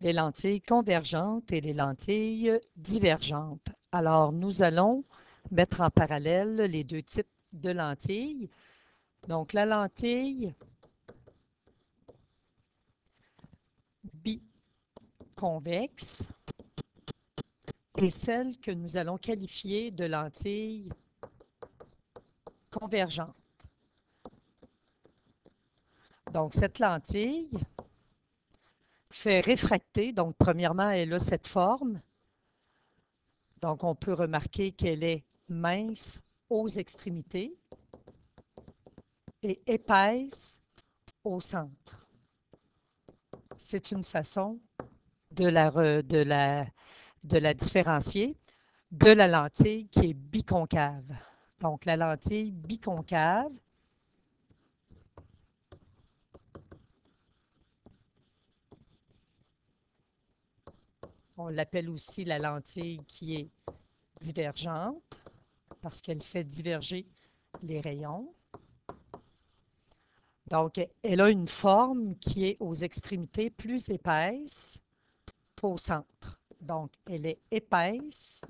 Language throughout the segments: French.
les lentilles convergentes et les lentilles divergentes. Alors, nous allons mettre en parallèle les deux types de lentilles. Donc, la lentille biconvexe est celle que nous allons qualifier de lentille convergente. Donc, cette lentille fait réfracter. Donc, premièrement, elle a cette forme. Donc, on peut remarquer qu'elle est mince aux extrémités et épaisse au centre. C'est une façon de la différencier de la lentille qui est biconcave. Donc, la lentille biconcave on l'appelle aussi la lentille qui est divergente parce qu'elle fait diverger les rayons. Donc, elle a une forme qui est aux extrémités plus épaisse qu'au centre. Donc, elle est épaisse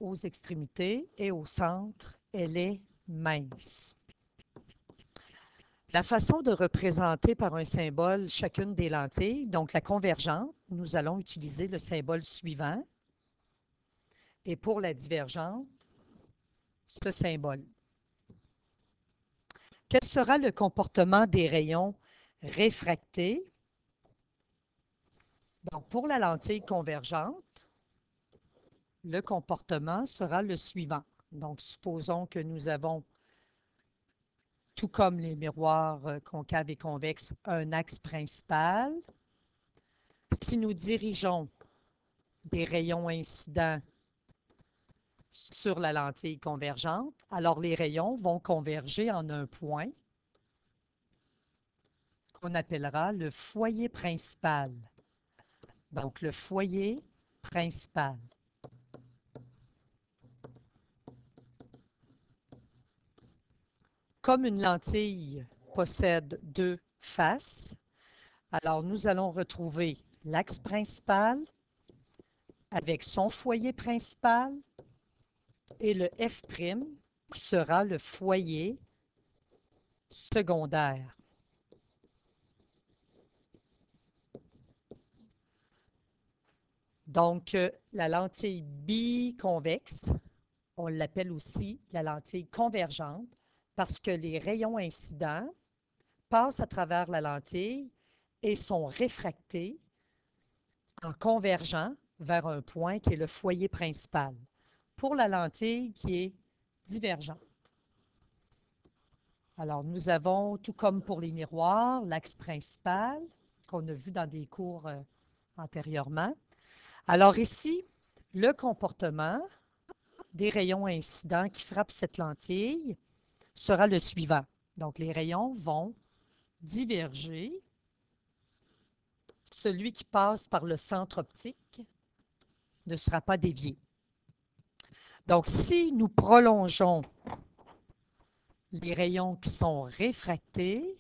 aux extrémités et au centre, elle est mince. La façon de représenter par un symbole chacune des lentilles, donc la convergente, nous allons utiliser le symbole suivant. Et pour la divergente, ce symbole. Quel sera le comportement des rayons réfractés? Donc, pour la lentille convergente, le comportement sera le suivant. Donc, supposons que nous avons, tout comme les miroirs concaves et convexes, un axe principal. Si nous dirigeons des rayons incidents sur la lentille convergente, alors les rayons vont converger en un point qu'on appellera le foyer principal. Donc, le foyer principal. Comme une lentille possède deux faces, alors nous allons retrouver l'axe principal avec son foyer principal et le F' qui sera le foyer secondaire. Donc, la lentille biconvexe, on l'appelle aussi la lentille convergente parce que les rayons incidents passent à travers la lentille et sont réfractés en convergeant vers un point qui est le foyer principal. Pour la lentille qui est divergente. Alors, nous avons, tout comme pour les miroirs, l'axe principal qu'on a vu dans des cours antérieurement. Alors ici, le comportement des rayons incidents qui frappent cette lentille sera le suivant. Donc, les rayons vont diverger. Celui qui passe par le centre optique ne sera pas dévié. Donc, si nous prolongeons les rayons qui sont réfractés,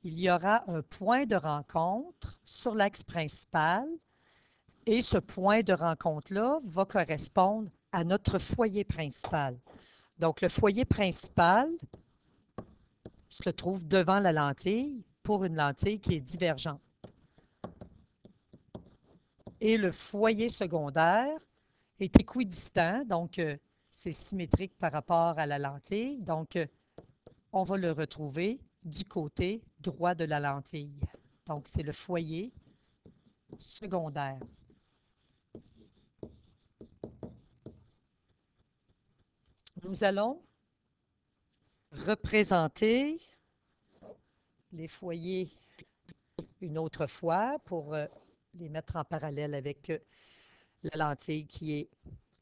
il y aura un point de rencontre sur l'axe principal et ce point de rencontre-là va correspondre à notre foyer principal. Donc, le foyer principal se trouve devant la lentille pour une lentille qui est divergente. Et le foyer secondaire est équidistant, donc c'est symétrique par rapport à la lentille. Donc, on va le retrouver du côté droit de la lentille. Donc, c'est le foyer secondaire. Nous allons représenter les foyers une autre fois pour les mettre en parallèle avec la lentille qui est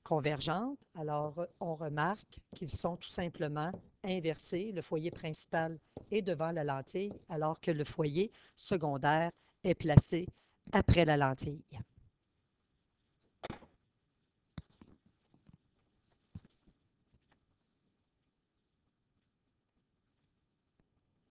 convergente. Alors, on remarque qu'ils sont tout simplement inversés. Le foyer principal est devant la lentille, alors que le foyer secondaire est placé après la lentille.